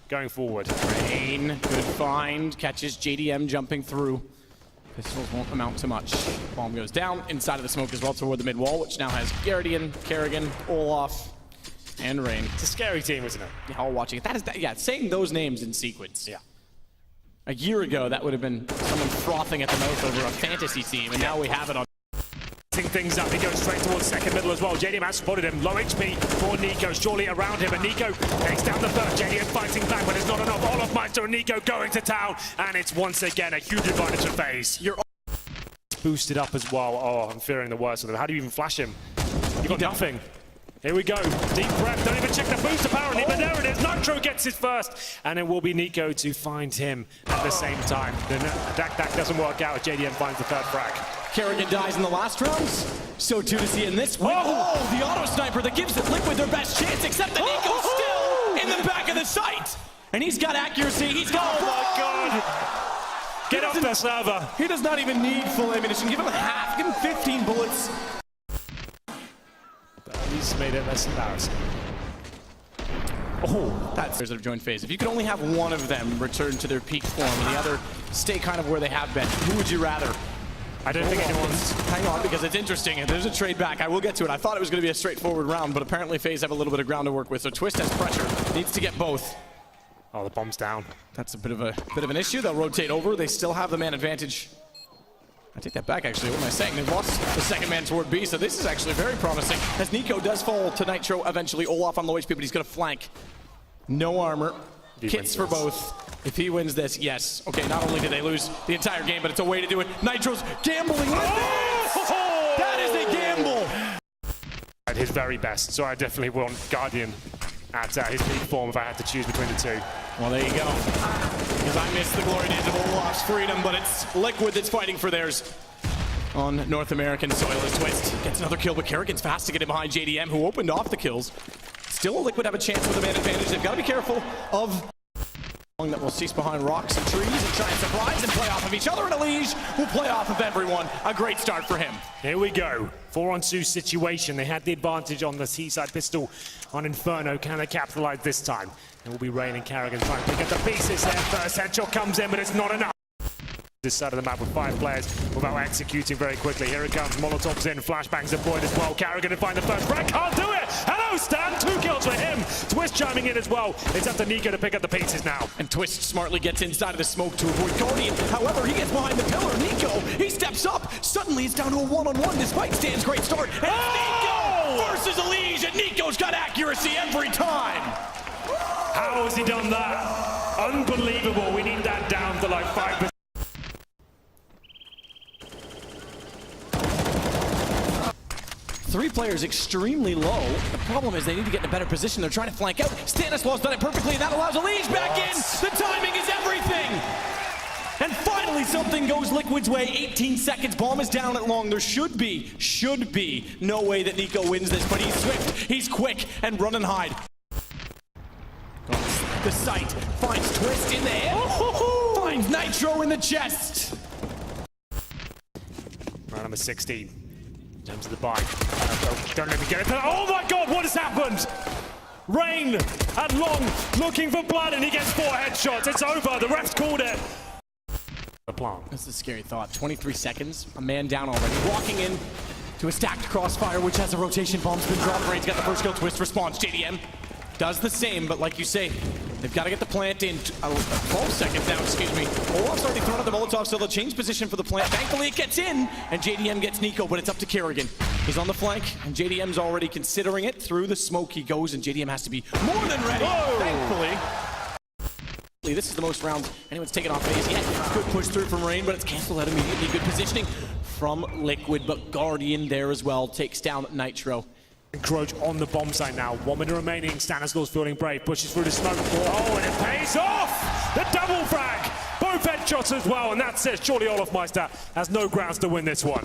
going forward. Rain, good find, catches JDM jumping through. Pistols won't amount to much. Bomb goes down inside of the smoke as well toward the mid wall, which now has Guardian, Kerrigan, Olaf, and Rain. It's a scary team, isn't it? Yeah, all watching it. Yeah, saying those names in sequence. Yeah. A year ago, that would have been someone frothing at the mouth over a fantasy team, and now we have it on. Things up, he goes straight towards second middle as well. JDM has spotted him. Low HP for Nico, surely around him, and Nico takes down the third. JDM fighting back, but it's not enough. olofmeister and Nico going to town, and it's once again a huge advantage for FaZe. You're boosted up as well. Oh, I'm fearing the worst of them. How do you even flash him? You got nothing. Here we go. Deep breath. Don't even check the boost apparently, but there it is. Nitro gets his first, and it will be Nico to find him at the same time. The Dak doesn't work out as JDM finds the third frag. Kerrigan dies in the last rounds. So too to see in this one. Oh, the auto sniper that gives Liquid their best chance, except that Nico's still in the back of the site. And he's got accuracy. He's got. Oh my God. Get off the server. He does not even need full ammunition. Give him half. Give him 15 bullets. He's made it less embarrassing. Oh, that's players that have joined FaZe. If you could only have one of them return to their peak form and the other stay kind of where they have been, who would you rather? I don't think anyone's... Hang on, because it's interesting. There's a trade back. I will get to it. I thought it was going to be a straightforward round, but apparently FaZe have a little bit of ground to work with. So Twist has pressure. Needs to get both. Oh, the bomb's down. That's a bit of an issue. They'll rotate over. They still have the man advantage. I take that back, actually. What am I saying? They've lost the second man toward B, so this is actually very promising. As Nico does fall to Nitro eventually. Olaf on low HP, but he's going to flank. No armor. Kits for both. If he wins this, yes. Okay, not only did they lose the entire game, but it's a way to do it. Nitro's gambling with this! That is a gamble! At his very best, so I definitely want Guardian at his peak form if I had to choose between the two. Well, there you go. Because I miss the glory days of Olaf's freedom, but it's Liquid that's fighting for theirs. On North American soil as Twist gets another kill, but Kerrigan's fast to get in behind JDM, who opened off the kills. Still, Liquid have a chance with a man advantage. They've got to be careful of that will cease behind rocks and trees and try and surprise and play off of each other, and Elige will play off of everyone. A great start for him. Here we go. 4-on-2 situation. They had the advantage on the Seaside pistol on Inferno. Can they capitalize this time? It will be Rain and Kerrigan trying to pick up the pieces there. First headshot comes in, but it's not enough. This side of the map with 5 players without executing very quickly. Here it comes. Molotov's in. Flashbangs deployed as well. Kerrigan to find the first frag. Can't do it. Hello, Stan. 2 kills for him. Twist chiming in as well. It's up to Nico to pick up the pieces now. And Twist smartly gets inside of the smoke to avoid Guardian. However, he gets behind the pillar. Nico, he steps up. Suddenly, it's down to a one-on-one despite Stan's great start. And Nico versus Elige, and Nico's got accuracy every time. How has he done that? Unbelievable. We need that down to like 5%. 3 players extremely low. The problem is they need to get in a better position. They're trying to flank out. Stanislaw's done it perfectly, and that allows Elige back in. The timing is everything. And finally, something goes Liquid's way. 18 seconds. Bomb is down at long. There should be no way that Nico wins this, but he's swift, he's quick, and run and hide. The sight finds Twist in the head. Finds Nitro in the chest. Round number 16. In terms of the buy. Don't let me get it. Oh my God, what has happened? Rain at long, looking for blood, and he gets 4 headshots. It's over. The refs called it. The plant. That's a scary thought. 23 seconds, a man down already. Walking in to a stacked crossfire, which has a rotation. Bomb's been dropped. Rain's got the first kill. Twist response. JDM does the same, but like you say, they've got to get the plant in 12 seconds now, excuse me. Olaf's already thrown out the Molotov, so they'll change position for the plant. Thankfully, it gets in, and JDM gets Nico, but it's up to Kerrigan. He's on the flank, and JDM's already considering it. Through the smoke he goes, and JDM has to be more than ready, thankfully. This is the most rounds anyone's taken off FaZe yet. Good push through from Rain, but it's canceled out immediately. Good positioning from Liquid, but Guardian there as well takes down Nitro. Encroach on the bomb site now. 1 minute remaining. Stanislaw's feeling brave. Pushes through the smoke. Oh, and it pays off! The double frag! Both headshots as well, and that says surely olofmeister has no grounds to win this one.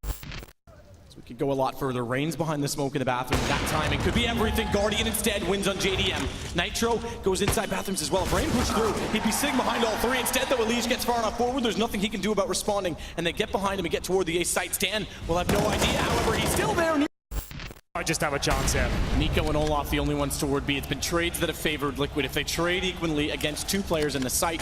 So we could go a lot further. Rain's behind the smoke in the bathroom. That time it could be everything. Guardian instead wins on JDM. Nitro goes inside bathrooms as well. If Rain pushed through, he'd be sitting behind all 3. Instead, though, Elige gets far enough forward. There's nothing he can do about responding, and they get behind him and get toward the A site. Stan will have no idea. However, he's still there. I just have a chance here. Nico and Olaf the only ones toward B. It's been trades that have favored Liquid. If they trade equally against two players in the site,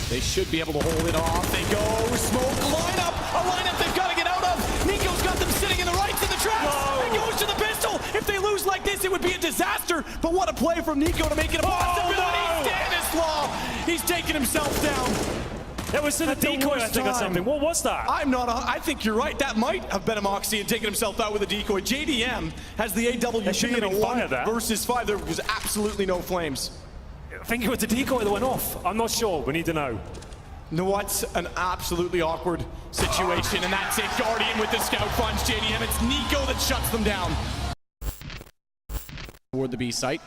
they should be able to hold it off. They go, smoke, lineup, a lineup they've got to get out of. Nico's got them sitting in the rights of the traps. It goes to the pistol. If they lose like this, it would be a disaster. But what a play from Nico to make it a possibility. Stanislaw, he's taking himself down. It was to the decoy, I think, or something. What was that? I think you're right. That might have been a Moxie and taken himself out with a decoy. JDM has the AWP in a 1 versus 5. There was absolutely no flames. I think it was the decoy that went off. I'm not sure. We need to know. No, what's an absolutely awkward situation, and that's it. Guardian with the scout finds JDM. It's Nico that shuts them down. Toward the B site.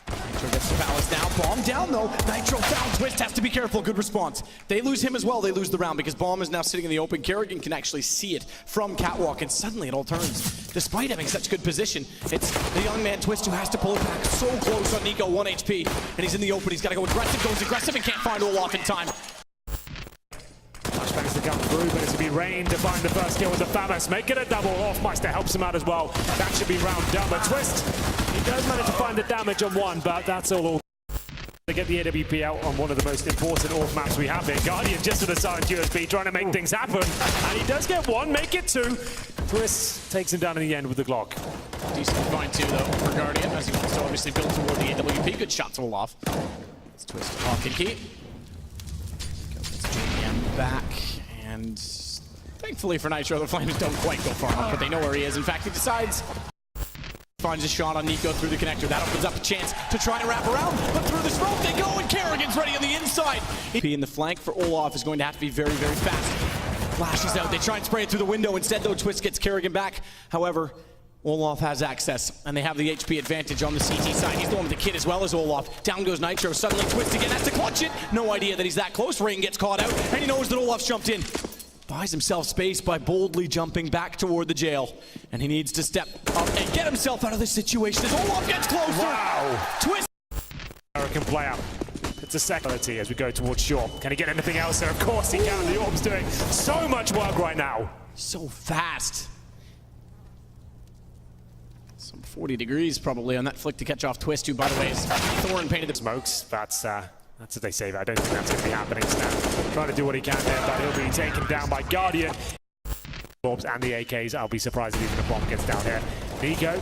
Nitro gets the Palace now. Bomb down though. Nitro found. Twist has to be careful. Good response. They lose him as well. They lose the round because Bomb is now sitting in the open. Kerrigan can actually see it from Catwalk, and suddenly it all turns. Despite having such good position, it's the young man Twist who has to pull it back. So close on Nico, 1 HP, and he's in the open. He's got to go aggressive. Goes aggressive and can't find Olaf in time. Flashbangs to come through, but it's to be Rain to find the first kill with the FaMAS. Make it a double. Offmeister helps him out as well. That should be round done. But Twist, he does manage to find the damage on one, but that's all. To get the AWP out on one of the most important off maps we have here. Guardian just to the side USB trying to make things happen. And he does get one, make it two. Twist takes him down in the end with the Glock. Decent find too though for Guardian, as he wants to obviously build toward the AWP. Good shot to Olaf. It's Twist off and key. JDM back, and thankfully for Nitro, the Flames don't quite go far enough, but they know where he is. In fact, he decides, finds a shot on Nico through the connector. That opens up a chance to try and wrap around, but through the smoke they go, and Kerrigan's ready on the inside. In the flank for Olaf is going to have to be very, very fast. Flashes out, they try and spray it through the window. Instead, though, Twist gets Kerrigan back. However, Olaf has access, and they have the HP advantage on the CT side. He's the one with the kit as well as Olaf. Down goes Nitro. Suddenly Twist again has to clutch it. No idea that he's that close. Rain gets caught out, and he knows that Olaf's jumped in. Buys himself space by boldly jumping back toward the jail. And he needs to step up and get himself out of this situation as Olaf gets closer. Wow. Twist. American player. It's a second as we go towards shore. Can he get anything else there? Of course he can. The Orb's doing so much work right now. So fast. Some 40 degrees probably on that flick to catch off Twist, who, by the way, is Thorn painted the smokes. That's what they say. I don't think that's going to be happening. Stan trying to do what he can there, but he'll be taken down by Guardian. Orbs and the AKs. I'll be surprised if even a bomb gets down here. Nico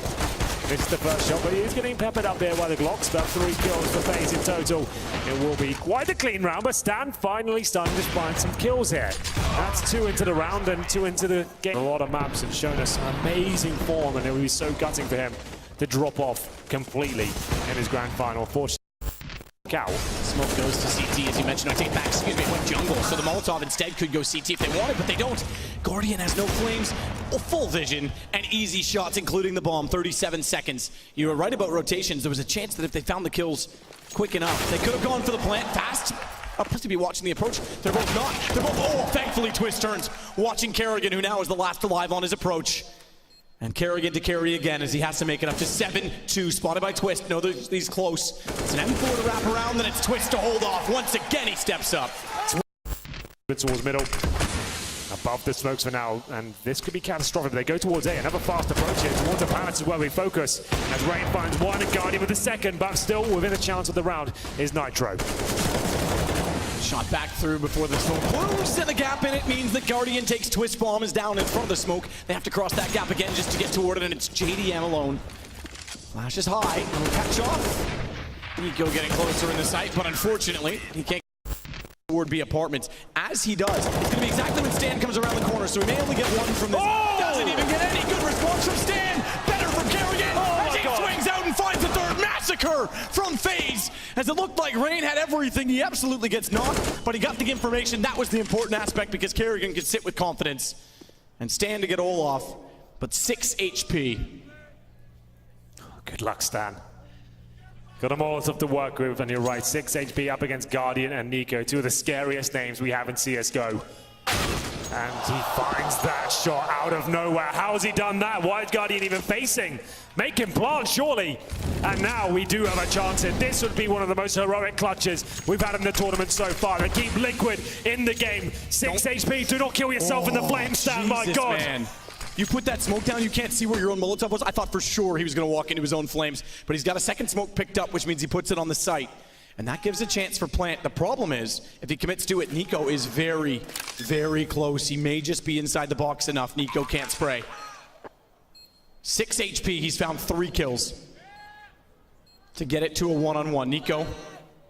missed the first shot, but he is getting peppered up there by the Glocks. About 3 kills for FaZe in total. It will be quite a clean round, but Stan finally starting to find some kills here. That's 2 into the round and 2 into the game. A lot of maps have shown us amazing form, and it will be so gutting for him to drop off completely in his grand final. Fortunately, smoke goes to CT, as you mentioned. I take back, excuse me, it went jungle. So the Molotov instead could go CT if they wanted, but they don't. Guardian has no flames, full vision, and easy shots, including the bomb. 37 seconds. You were right about rotations. There was a chance that if they found the kills quick enough, they could have gone for the plant fast. I'm supposed to be watching the approach. They're both not. They're both, oh, thankfully Twist turns. Watching Kerrigan, who now is the last alive on his approach. And Kerrigan to carry again as he has to make it up to 7-2. Spotted by Twist. No, he's close. It's an M4 to wrap around, then it's Twist to hold off. Once again, he steps up. Towards middle. Above the smokes for now, and this could be catastrophic. But they go towards A. Another fast approach here towards the Palace is where we focus. As Rain finds one and Guardian with the second, but still within a chance of the round is Nitro. Shot back through before the smoke closes, and the gap in it means that Guardian takes Twist. Bomb is down in front of the smoke. They have to cross that gap again just to get toward it, and it's JDM alone. Flash is high, and will catch off. Nico getting closer in the sight, but unfortunately, he can't get toward B apartments. As he does, it's going to be exactly when Stan comes around the corner, so he may only get one from this. Oh! Doesn't even get any good response from Stan. Better from Kerrigan as he swings out and finds the third. Massacre from FaZe. As it looked like Rain had everything, he absolutely gets knocked, but he got the information. That was the important aspect because Kerrigan could sit with confidence and stand to get Olaf, but 6 HP. Good luck, Stan. Got them all to work with, and you're right, 6 HP up against Guardian and Nico, 2 of the scariest names we have in CSGO. And he finds that shot out of nowhere. How has he done that? Why is Guardian even facing? Make him plant, surely. And now we do have a chance here. This would be one of the most heroic clutches we've had in the tournament so far. They keep Liquid in the game. 6 HP. Do not kill yourself in the flame stand, my God. Man. You put that smoke down, you can't see where your own Molotov was. I thought for sure he was going to walk into his own flames, but he's got a second smoke picked up, which means he puts it on the site. And that gives a chance for Plant. The problem is, if he commits to it, Nico is very, very close. He may just be inside the box enough. Nico can't spray. 6 HP, he's found 3 kills to get it to a one-on-one. Nico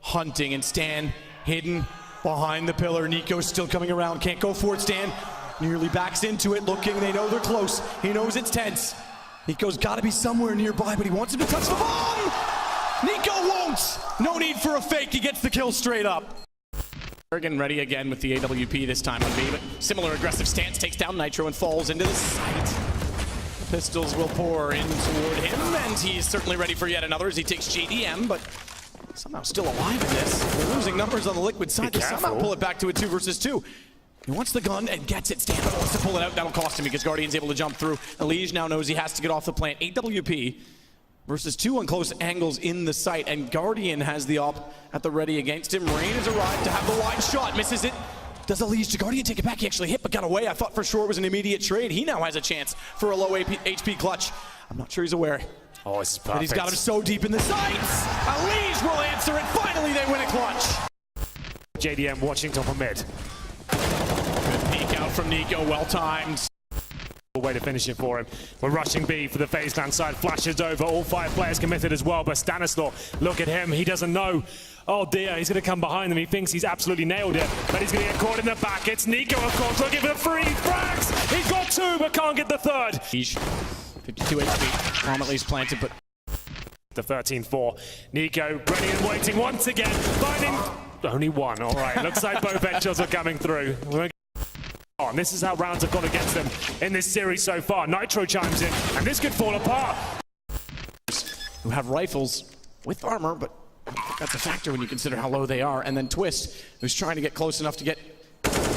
hunting, and Stan hidden behind the pillar. Nico's still coming around, can't go for it. Stan nearly backs into it, looking. They know they're close. He knows it's tense. Nico's got to be somewhere nearby, but he wants him to touch the bomb. Nico won't. No need for a fake. He gets the kill straight up. Bergen ready again with the AWP this time on B, but similar aggressive stance, takes down Nitro and falls into the site. Pistols will pour in toward him, and he's certainly ready for yet another as he takes JDM, but somehow still alive in this. They're losing numbers on the Liquid side. They somehow pull it back to a 2 versus 2. He wants the gun and gets it. Stan wants to pull it out. That'll cost him because Guardian's able to jump through. Elige now knows he has to get off the plant. AWP versus 2 on close angles in the site, and Guardian has the op at the ready against him. Rain has arrived to have the wide shot, misses it. Does Elige to Guardian take it back? He actually hit but got away. I thought for sure it was an immediate trade. He now has a chance for a low HP clutch. I'm not sure he's aware. Oh, this is perfect. But he's got him so deep in the sights. Elige will answer it. Finally, they win a clutch. JDM watching top of mid. Good peek out from Nico, well timed. Way to finish it for him. We're rushing B for the FaZe clan side. Flashes over. All 5 players committed as well. But Stanislaw, look at him. He doesn't know. Oh dear, he's going to come behind them. He thinks he's absolutely nailed it. But he's going to get caught in the back. It's Nico, of course, looking for the free frags. He's got 2, but can't get the 3rd. 52 HP. Bomb at least planted, but the 13-4. Nico ready and waiting once again. Finding only 1. All right, looks like both headshots are coming through. And this is how rounds have gone against them in this series so far. Nitro chimes in, and this could fall apart. Who have rifles with armor, but that's a factor when you consider how low they are. And then Twist, who's trying to get close enough to get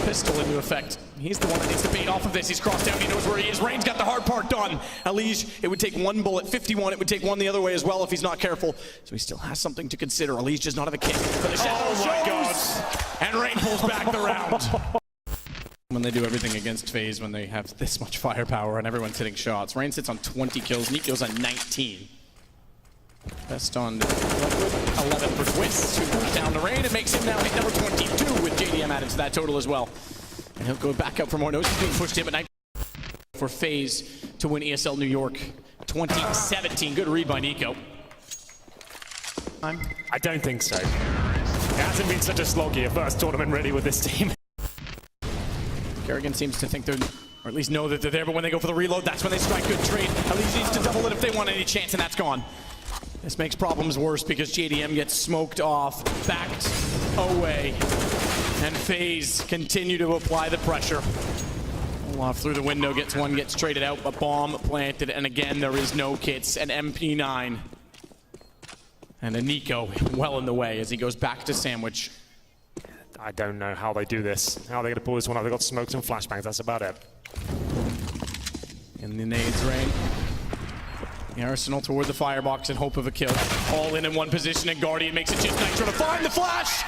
pistol into effect. He's the one that needs to bait off of this. He's crossed down, he knows where he is. Rain's got the hard part done. Elige, it would take 1 bullet. 51, it would take 1 the other way as well if he's not careful. So he still has something to consider. Elige does not have a kick. But the shadow shows, and Rain pulls back the round. When they do everything against FaZe, when they have this much firepower and everyone's hitting shots. Rain sits on 20 kills, Nico's on 19. Best on Liquid, 11 for Twist, 2 goes down to Rain. It makes him now hit number 22 with JDM added to that total as well. And he'll go back up for more. Knows he's being pushed in, but for FaZe to win ESL New York 2017. Good read by Nico. I don't think so. It hasn't been such a sloggy first tournament really with this team. Kerrigan seems to think they're, or at least know that they're there, but when they go for the reload, that's when they strike. Good trade. Elige needs to double it if they want any chance, and that's gone. This makes problems worse because JDM gets smoked off, backed away, and FaZe continue to apply the pressure. Olaf through the window, gets 1, gets traded out, but bomb planted, and again, there is no kits, an MP9. And a Nico well in the way as he goes back to Sandwich. I don't know how they do this. How are they going to pull this one out? They've got smokes and flashbangs. That's about it. In the nades, Rain. The Arsenal toward the firebox in hope of a kill. All in one position, and Guardian makes it just Nitro to find the flash.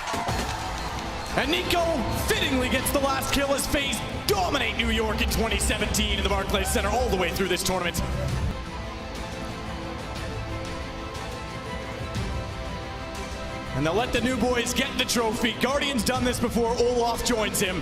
And Nico fittingly gets the last kill as FaZe dominate New York in 2017 in the Barclays Center all the way through this tournament. And they'll let the new boys get the trophy. Guardian's done this before. Olaf joins him.